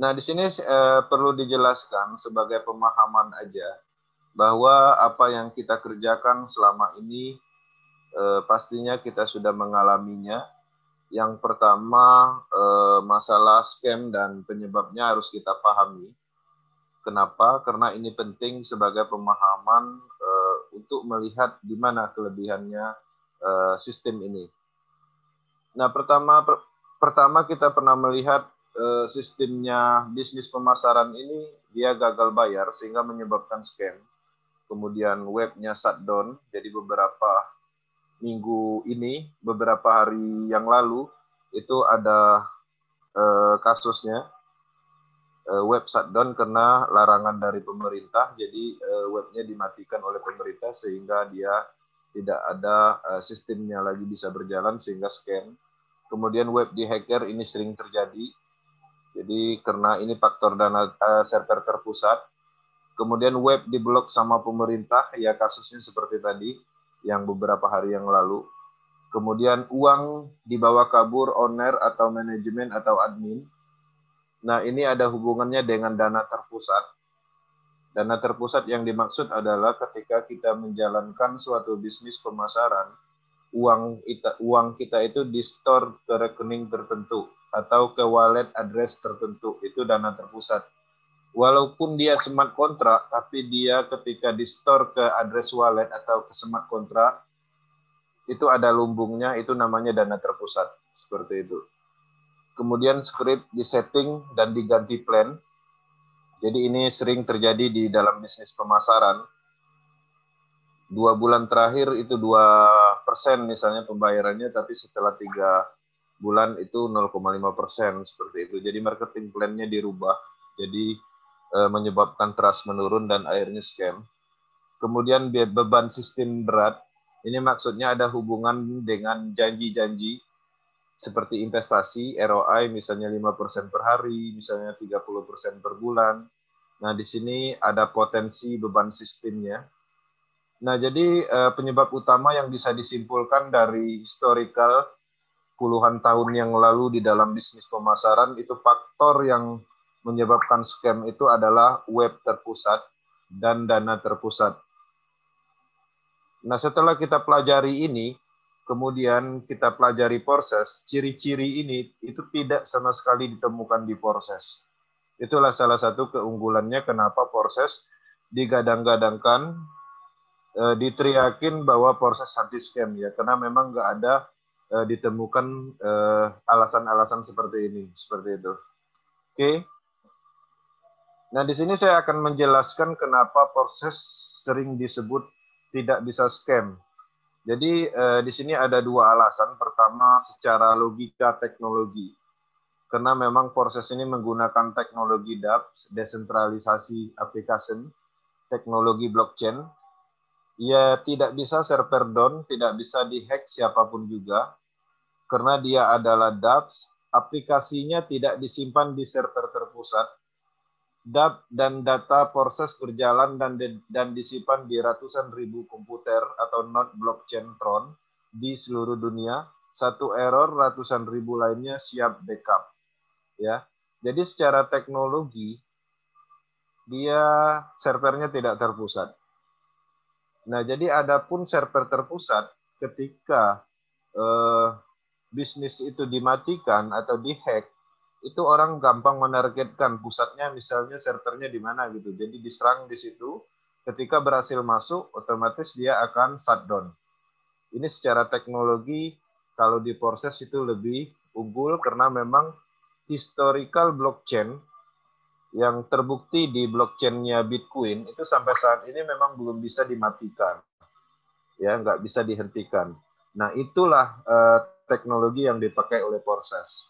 Nah, di sini perlu dijelaskan sebagai pemahaman aja bahwa apa yang kita kerjakan selama ini pastinya kita sudah mengalaminya. Yang pertama, masalah scam dan penyebabnya harus kita pahami. Kenapa? Karena ini penting sebagai pemahaman untuk melihat di mana kelebihannya sistem ini. Nah, pertama kita pernah melihat sistemnya bisnis pemasaran ini dia gagal bayar sehingga menyebabkan scam. Kemudian webnya shutdown, jadi beberapa minggu ini, beberapa hari yang lalu itu ada kasusnya web shutdown karena larangan dari pemerintah, jadi webnya dimatikan oleh pemerintah sehingga dia tidak ada sistemnya lagi bisa berjalan sehingga scam. Kemudian web dihacker ini sering terjadi, jadi karena ini faktor dana server terpusat. Kemudian web diblok sama pemerintah, ya kasusnya seperti tadi yang beberapa hari yang lalu. Kemudian uang dibawa kabur owner atau manajemen atau admin. Nah, ini ada hubungannya dengan dana terpusat. Dana terpusat yang dimaksud adalah ketika kita menjalankan suatu bisnis pemasaran, uang kita itu di-store ke rekening tertentu atau ke wallet address tertentu, itu dana terpusat. Walaupun dia smart kontrak, tapi dia ketika di-store ke address wallet atau ke smart kontrak, itu ada lumbungnya, itu namanya dana terpusat. Seperti itu. Kemudian script disetting dan diganti plan. Jadi ini sering terjadi di dalam bisnis pemasaran. 2 bulan terakhir itu 2% misalnya pembayarannya, tapi setelah 3 bulan itu 0,5% seperti itu. Jadi marketing plan-nya dirubah. Jadi menyebabkan trust menurun dan akhirnya scam. Kemudian beban sistem berat. Ini maksudnya ada hubungan dengan janji-janji seperti investasi, ROI misalnya 5% per hari, misalnya 30% per bulan. Nah, di sini ada potensi beban sistemnya. Nah, jadi penyebab utama yang bisa disimpulkan dari historical puluhan tahun yang lalu di dalam bisnis pemasaran, itu faktor yang menyebabkan scam itu adalah web terpusat dan dana terpusat. Nah, setelah kita pelajari ini, kemudian kita pelajari proses, ciri-ciri ini itu tidak sama sekali ditemukan di proses. Itulah salah satu keunggulannya kenapa proses digadang-gadangkan, diteriakin bahwa proses anti scam ya, karena memang nggak ada ditemukan alasan-alasan seperti ini, seperti itu. Oke. Nah, di sini saya akan menjelaskan kenapa proses sering disebut tidak bisa scam. Jadi di sini ada 2 alasan. Pertama, secara logika teknologi. Karena memang proses ini menggunakan teknologi DApps, desentralisasi application, teknologi blockchain. Ya tidak bisa server down, tidak bisa dihack siapapun juga. Karena dia adalah DApps, aplikasinya tidak disimpan di server terpusat. DApp dan data proses berjalan dan disimpan di ratusan ribu komputer atau node blockchain Tron di seluruh dunia. Satu error, ratusan ribu lainnya siap backup. Ya, jadi secara teknologi dia servernya tidak terpusat. Nah, jadi adapun server terpusat ketika bisnis itu dimatikan atau dihack, itu orang gampang menargetkan pusatnya misalnya servernya di mana gitu. Jadi diserang di situ, ketika berhasil masuk otomatis dia akan shutdown. Ini secara teknologi kalau diproses itu lebih unggul karena memang historical blockchain yang terbukti di blockchain-nya Bitcoin itu sampai saat ini memang belum bisa dimatikan. Ya, nggak bisa dihentikan. Nah, itulah teknologi yang dipakai oleh proses.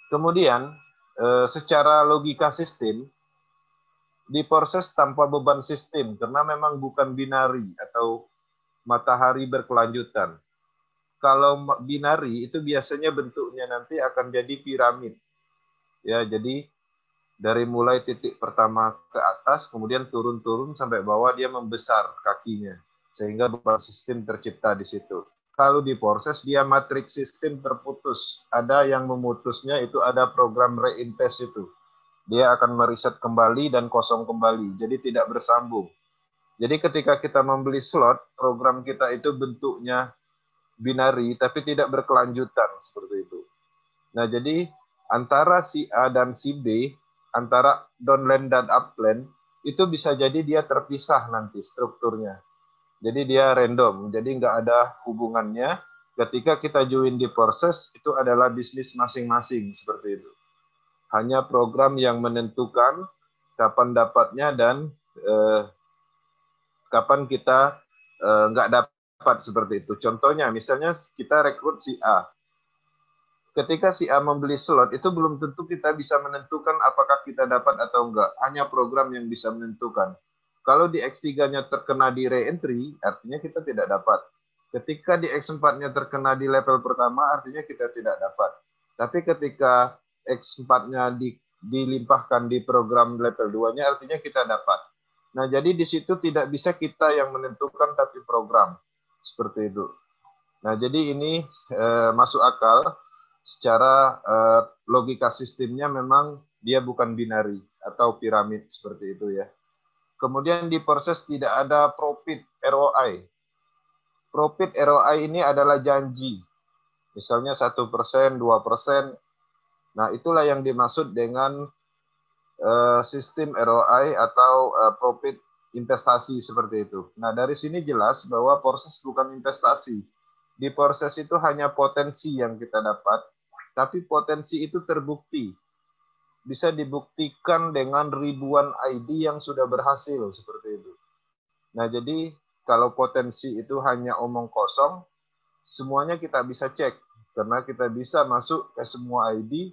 Kemudian, secara logika sistem, diproses tanpa beban sistem, karena memang bukan binari atau matahari berkelanjutan. Kalau binari, itu biasanya bentuknya nanti akan jadi piramid. Ya, jadi dari mulai titik pertama ke atas, kemudian turun-turun sampai bawah, dia membesar kakinya. Sehingga beban sistem tercipta di situ. Kalau diproses, dia matriks sistem terputus. Ada yang memutusnya, itu ada program reinvest itu. dia akan mereset kembali dan kosong kembali, jadi tidak bersambung. Jadi ketika kita membeli slot, program kita itu bentuknya binari, tapi tidak berkelanjutan, seperti itu. Nah, jadi antara si A dan si B, antara downline dan upline, itu bisa jadi dia terpisah nanti strukturnya. Jadi dia random, jadi nggak ada hubungannya. Ketika kita join di proses, itu adalah bisnis masing-masing, seperti itu. Hanya program yang menentukan kapan dapatnya dan kapan kita nggak dapat, seperti itu. Contohnya, misalnya kita rekrut si A. Ketika si A membeli slot, itu belum tentu kita bisa menentukan apakah kita dapat atau enggak. Hanya program yang bisa menentukan. Kalau di X3-nya terkena di re-entry, artinya kita tidak dapat. Ketika di X4-nya terkena di level pertama, artinya kita tidak dapat. Tapi ketika X4-nya dilimpahkan di program level 2-nya, artinya kita dapat. Nah, jadi di situ tidak bisa kita yang menentukan, tapi program. Seperti itu. Nah, jadi ini masuk akal. Secara logika sistemnya memang dia bukan binari atau piramid, seperti itu ya. Kemudian di proses tidak ada profit ROI. Profit ROI ini adalah janji. Misalnya 1%, 2%. Nah, itulah yang dimaksud dengan sistem ROI atau profit investasi, seperti itu. Nah, dari sini jelas bahwa proses bukan investasi. Di proses itu hanya potensi yang kita dapat, tapi potensi itu terbukti. Bisa dibuktikan dengan ribuan ID yang sudah berhasil, seperti itu. Nah, jadi kalau potensi itu hanya omong kosong, semuanya kita bisa cek. Karena kita bisa masuk ke semua ID,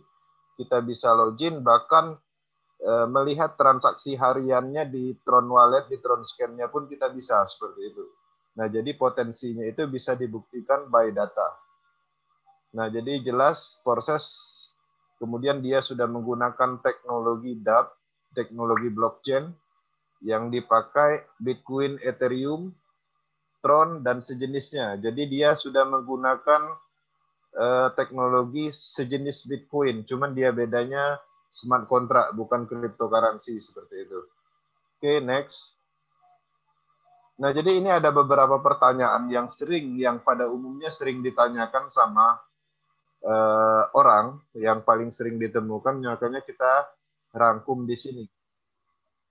kita bisa login, bahkan melihat transaksi hariannya di Tron Wallet, di Tron Scan-nya pun kita bisa, seperti itu. Nah, jadi potensinya itu bisa dibuktikan by data. Nah, jadi jelas proses, kemudian dia sudah menggunakan teknologi DApp, teknologi blockchain, yang dipakai Bitcoin, Ethereum, Tron, dan sejenisnya. Jadi dia sudah menggunakan teknologi sejenis Bitcoin, cuman dia bedanya smart contract, bukan cryptocurrency, seperti itu. Oke, next. Nah, jadi ini ada beberapa pertanyaan yang pada umumnya sering ditanyakan sama orang, yang paling sering ditemukan, makanya kita rangkum di sini.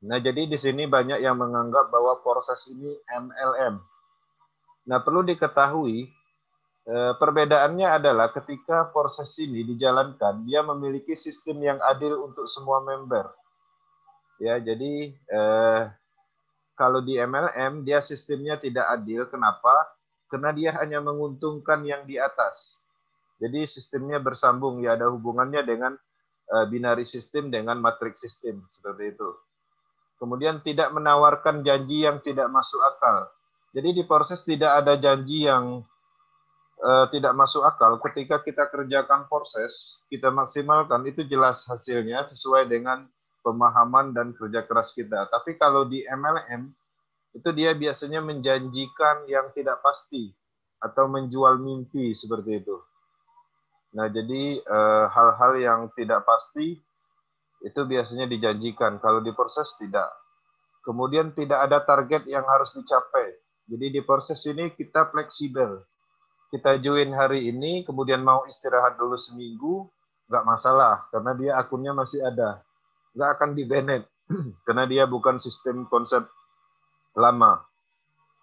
Nah, jadi di sini banyak yang menganggap bahwa proses ini MLM. Nah, perlu diketahui, perbedaannya adalah ketika proses ini dijalankan, dia memiliki sistem yang adil untuk semua member. Ya, jadi kalau di MLM, dia sistemnya tidak adil. Kenapa? Karena dia hanya menguntungkan yang di atas. Jadi sistemnya bersambung, ya ada hubungannya dengan binary system dengan matrix system, seperti itu. Kemudian tidak menawarkan janji yang tidak masuk akal. Jadi di proses tidak ada janji yang tidak masuk akal. Ketika kita kerjakan proses, kita maksimalkan, itu jelas hasilnya sesuai dengan pemahaman dan kerja keras kita. Tapi kalau di MLM, itu dia biasanya menjanjikan yang tidak pasti atau menjual mimpi, seperti itu. Nah, jadi hal-hal yang tidak pasti itu biasanya dijanjikan. Kalau di proses tidak. Kemudian tidak ada target yang harus dicapai. Jadi di proses ini kita fleksibel. Kita join hari ini, kemudian mau istirahat dulu seminggu, nggak masalah, karena dia akunnya masih ada. Nggak akan di-banned, karena dia bukan sistem konsep lama.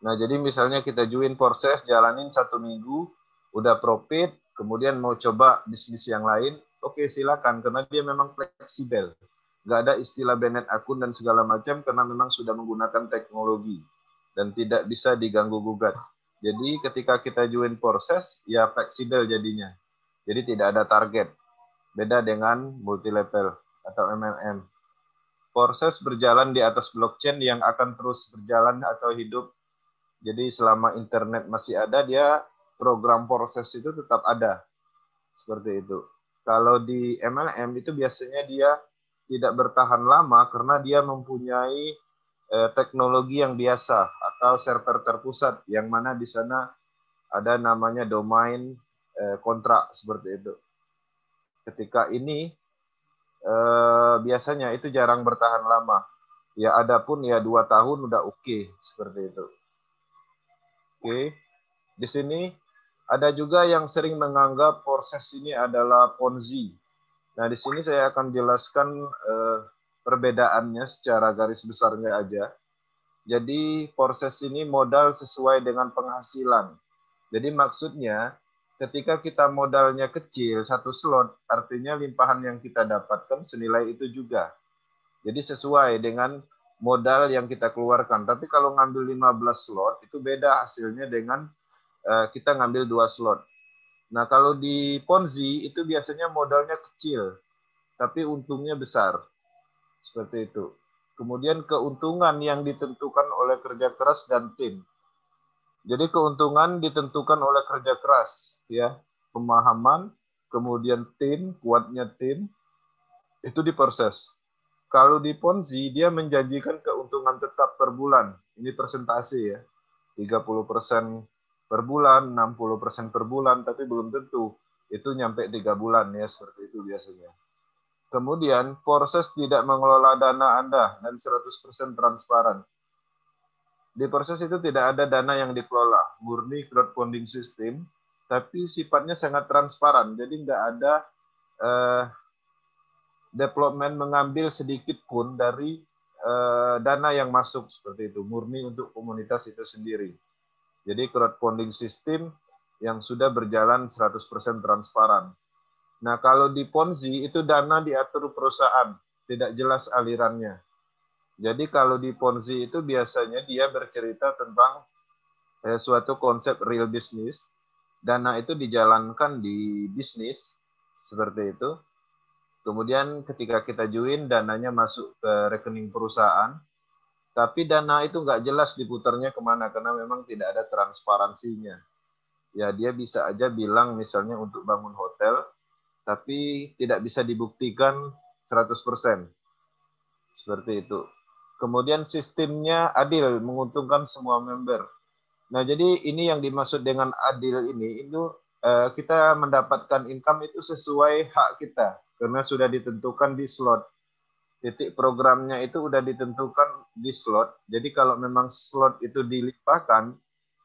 Nah, jadi misalnya kita join proses, jalanin 1 minggu, udah profit, kemudian mau coba bisnis yang lain, oke silakan, karena dia memang fleksibel. Nggak ada istilah banned akun dan segala macam, karena memang sudah menggunakan teknologi, dan tidak bisa diganggu-gugat. Jadi ketika kita join proses, ya fleksibel jadinya. Jadi tidak ada target. Beda dengan multi level atau MLM. Proses berjalan di atas blockchain yang akan terus berjalan atau hidup. Jadi selama internet masih ada, dia program proses itu tetap ada. Seperti itu. Kalau di MLM itu biasanya dia tidak bertahan lama karena dia mempunyai teknologi yang biasa atau server terpusat, yang mana di sana ada namanya domain kontrak, seperti itu. Ketika ini biasanya itu jarang bertahan lama. Ya adapun ya 2 tahun udah oke, seperti itu. Oke, di sini ada juga yang sering menganggap proses ini adalah Ponzi. Nah, di sini saya akan jelaskan perbedaannya secara garis besarnya aja. Jadi proses ini modal sesuai dengan penghasilan. Jadi maksudnya ketika kita modalnya kecil, 1 slot, artinya limpahan yang kita dapatkan senilai itu juga. Jadi sesuai dengan modal yang kita keluarkan. Tapi kalau ngambil 15 slot, itu beda hasilnya dengan kita ngambil 2 slot. Nah, kalau di Ponzi itu biasanya modalnya kecil, tapi untungnya besar. Seperti itu. Kemudian keuntungan yang ditentukan oleh kerja keras dan tim. Jadi keuntungan ditentukan oleh kerja keras, ya, pemahaman, kemudian tim, kuatnya tim, itu diproses. Kalau di Ponzi, dia menjanjikan keuntungan tetap per bulan. Ini persentase ya, 30% per bulan, 60% per bulan, tapi belum tentu. Itu nyampe 3 bulan ya, seperti itu biasanya. Kemudian, proses tidak mengelola dana Anda dan 100% transparan. Di proses itu tidak ada dana yang dikelola, murni crowdfunding system, tapi sifatnya sangat transparan. Jadi nggak ada development mengambil sedikit pun dari dana yang masuk seperti itu, murni untuk komunitas itu sendiri. Jadi crowdfunding system yang sudah berjalan 100% transparan. Nah, kalau di Ponzi itu dana diatur perusahaan, tidak jelas alirannya. Jadi kalau di Ponzi itu biasanya dia bercerita tentang suatu konsep real business, dana itu dijalankan di bisnis, seperti itu. Kemudian ketika kita join, dananya masuk ke rekening perusahaan, tapi dana itu nggak jelas diputarnya kemana, karena memang tidak ada transparansinya. Ya, dia bisa aja bilang misalnya untuk bangun hotel, tapi tidak bisa dibuktikan 100%. Seperti itu. Kemudian sistemnya adil, menguntungkan semua member. Nah, jadi ini yang dimaksud dengan adil ini, itu kita mendapatkan income itu sesuai hak kita, karena sudah ditentukan di slot. Titik programnya itu sudah ditentukan di slot. Jadi kalau memang slot itu dilimpahkan,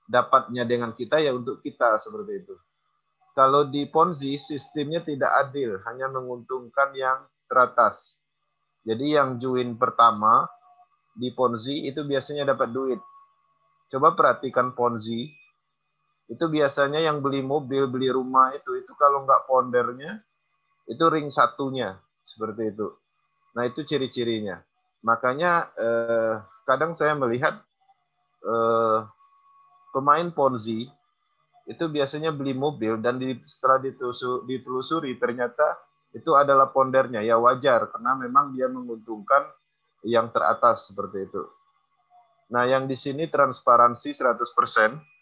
dapatnya dengan kita ya untuk kita, seperti itu. Kalau di Ponzi, sistemnya tidak adil, hanya menguntungkan yang teratas. Jadi yang join pertama di Ponzi itu biasanya dapat duit. Coba perhatikan Ponzi, itu biasanya yang beli mobil, beli rumah itu kalau nggak foundernya, itu ring satunya, seperti itu. Nah, itu ciri-cirinya. Makanya kadang saya melihat pemain Ponzi itu biasanya beli mobil dan setelah ditelusuri ternyata itu adalah foundernya. Ya wajar, karena memang dia menguntungkan yang teratas, seperti itu. Nah, yang di sini transparansi 100%.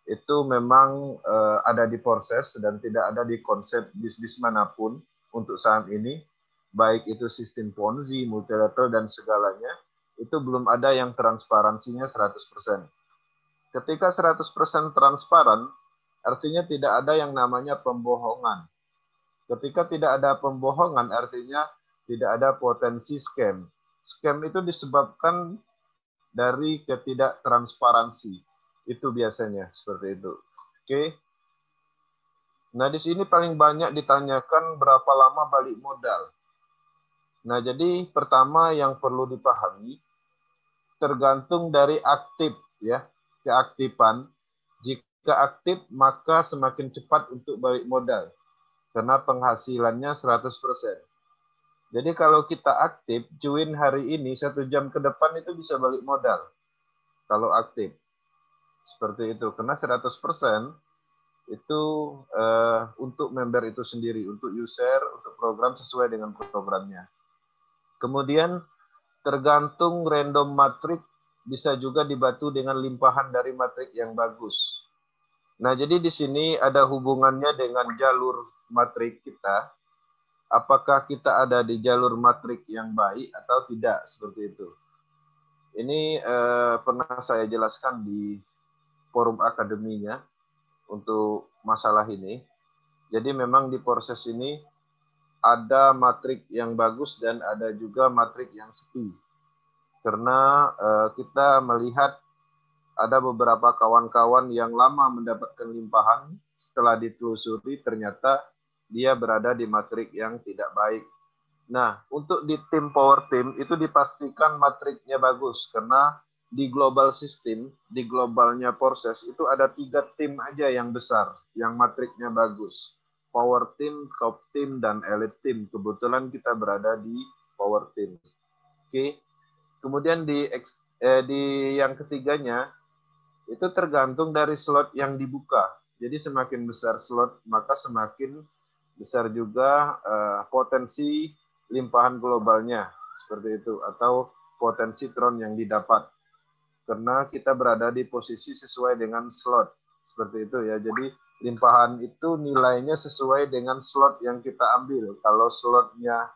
Itu memang ada di proses dan tidak ada di konsep bisnis manapun untuk saat ini, baik itu sistem Ponzi, multilevel, dan segalanya, itu belum ada yang transparansinya 100%. Ketika 100% transparan, artinya tidak ada yang namanya pembohongan. Ketika tidak ada pembohongan, artinya tidak ada potensi scam. Scam itu disebabkan dari ketidaktransparansi. Itu biasanya seperti itu. Oke. Nah, di sini paling banyak ditanyakan berapa lama balik modal. Nah, jadi pertama yang perlu dipahami tergantung dari aktif ya, keaktifan. Jika aktif maka semakin cepat untuk balik modal karena penghasilannya 100%. Jadi kalau kita aktif, join hari ini 1 jam ke depan itu bisa balik modal. Kalau aktif. Seperti itu. Karena 100% itu untuk member itu sendiri, untuk user, untuk program sesuai dengan programnya. Kemudian tergantung random matrix bisa juga dibantu dengan limpahan dari matrix yang bagus. Nah, jadi di sini ada hubungannya dengan jalur matrix kita. Apakah kita ada di jalur matrix yang baik atau tidak, seperti itu. Ini pernah saya jelaskan di forum akademinya untuk masalah ini. Jadi memang di proses ini ada matrik yang bagus dan ada juga matrik yang sepi. Karena kita melihat ada beberapa kawan-kawan yang lama mendapatkan limpahan, setelah ditelusuri ternyata dia berada di matrik yang tidak baik. Nah, untuk di tim power team itu dipastikan matriknya bagus, karena di global system, di globalnya proses itu ada 3 tim aja yang besar, yang matriknya bagus. Power team, top team, dan elite team. Kebetulan kita berada di power team. Oke. Kemudian di yang ketiganya, itu tergantung dari slot yang dibuka. Jadi semakin besar slot, maka semakin besar juga potensi limpahan globalnya, seperti itu, atau potensi tron yang didapat. Karena kita berada di posisi sesuai dengan slot, seperti itu ya. Jadi limpahan itu nilainya sesuai dengan slot yang kita ambil. Kalau slotnya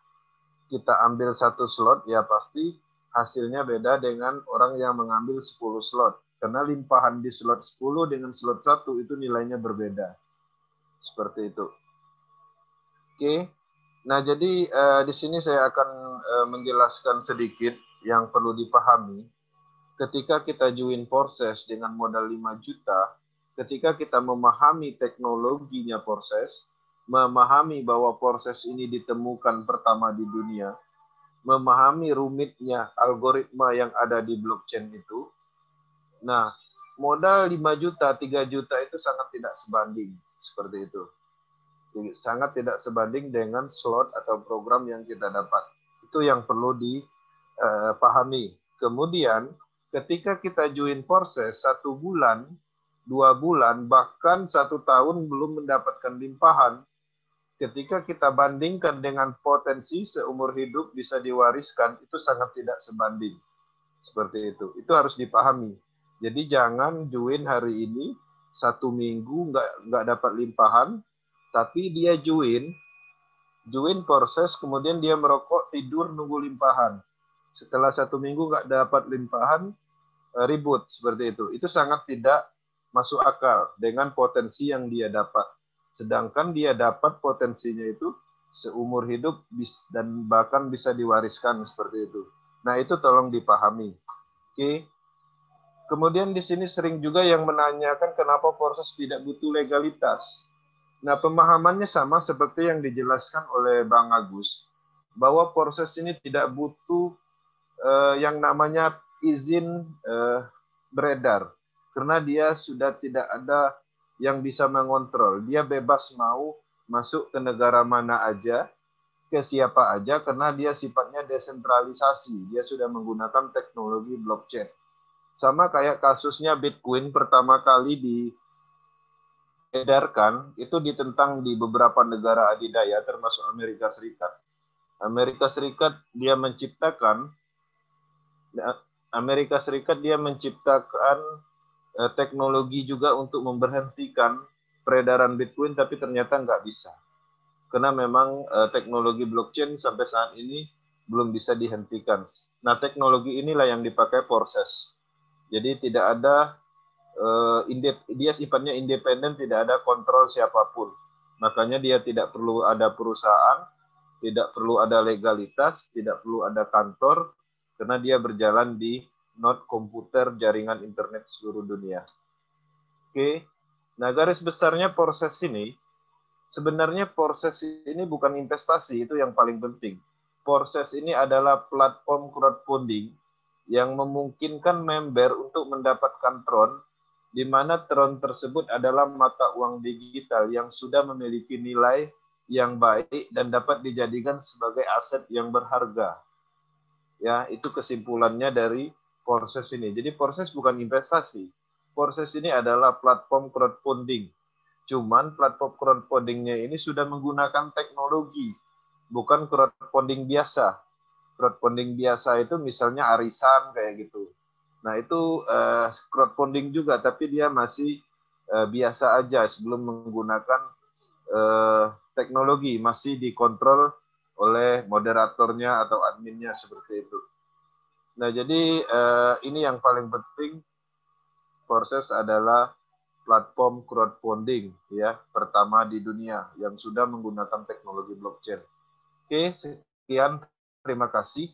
kita ambil 1 slot, ya pasti hasilnya beda dengan orang yang mengambil 10 slot. Karena limpahan di slot 10 dengan slot 1 itu nilainya berbeda. Seperti itu. Oke. Nah, jadi di sini saya akan menjelaskan sedikit yang perlu dipahami. Ketika kita join proses dengan modal 5 juta, ketika kita memahami teknologinya proses, memahami bahwa proses ini ditemukan pertama di dunia, memahami rumitnya algoritma yang ada di blockchain itu, nah, modal 5 juta, 3 juta itu sangat tidak sebanding. Seperti itu. Sangat tidak sebanding dengan slot atau program yang kita dapat. Itu yang perlu dipahami. Kemudian, ketika kita join proses 1 bulan, 2 bulan, bahkan 1 tahun belum mendapatkan limpahan, ketika kita bandingkan dengan potensi seumur hidup bisa diwariskan, itu sangat tidak sebanding. Seperti itu. Itu harus dipahami. Jadi jangan join hari ini, 1 minggu nggak dapat limpahan, tapi dia join proses, kemudian dia merokok, tidur, nunggu limpahan. Setelah 1 minggu nggak dapat limpahan, ribut, seperti itu. Itu sangat tidak masuk akal dengan potensi yang dia dapat. Sedangkan dia dapat potensinya itu seumur hidup dan bahkan bisa diwariskan, seperti itu. Nah, itu tolong dipahami. Oke. Kemudian di sini sering juga yang menanyakan kenapa proses tidak butuh legalitas. Nah, pemahamannya sama seperti yang dijelaskan oleh Bang Agus, bahwa proses ini tidak butuh yang namanya izin beredar, karena dia sudah tidak ada yang bisa mengontrol. Dia bebas mau masuk ke negara mana aja, ke siapa aja, karena dia sifatnya desentralisasi. Dia sudah menggunakan teknologi blockchain. Sama kayak kasusnya Bitcoin pertama kali diedarkan, itu ditentang di beberapa negara adidaya, termasuk Amerika Serikat. Amerika Serikat dia menciptakan teknologi juga untuk memberhentikan peredaran Bitcoin, tapi ternyata nggak bisa. Karena memang teknologi blockchain sampai saat ini belum bisa dihentikan. Nah, teknologi inilah yang dipakai proses. Jadi tidak ada, dia sifatnya independen, tidak ada kontrol siapapun. Makanya dia tidak perlu ada perusahaan, tidak perlu ada legalitas, tidak perlu ada kantor, karena dia berjalan di node komputer jaringan internet seluruh dunia. Oke, nah garis besarnya proses ini, sebenarnya proses ini bukan investasi, itu yang paling penting. Proses ini adalah platform crowdfunding yang memungkinkan member untuk mendapatkan Tron, di mana Tron tersebut adalah mata uang digital yang sudah memiliki nilai yang baik dan dapat dijadikan sebagai aset yang berharga. Ya, itu kesimpulannya dari proses ini. Jadi proses bukan investasi. Proses ini adalah platform crowdfunding. Cuman platform crowdfundingnya ini sudah menggunakan teknologi, bukan crowdfunding biasa. Crowdfunding biasa itu misalnya arisan kayak gitu. Nah, itu crowdfunding juga, tapi dia masih biasa aja sebelum menggunakan teknologi, masih dikontrol oleh moderatornya atau adminnya, seperti itu. Nah, jadi ini yang paling penting, proses adalah platform crowdfunding ya pertama di dunia yang sudah menggunakan teknologi blockchain. Oke, sekian. Terima kasih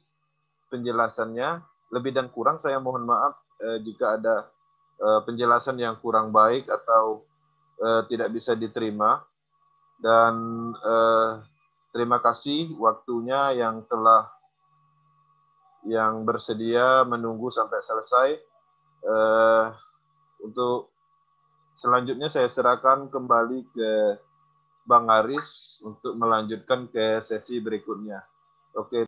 penjelasannya. Lebih dan kurang saya mohon maaf jika ada penjelasan yang kurang baik atau tidak bisa diterima. Dan terima kasih waktunya yang bersedia menunggu sampai selesai. Untuk selanjutnya saya serahkan kembali ke Bang Aris untuk melanjutkan ke sesi berikutnya. Oke.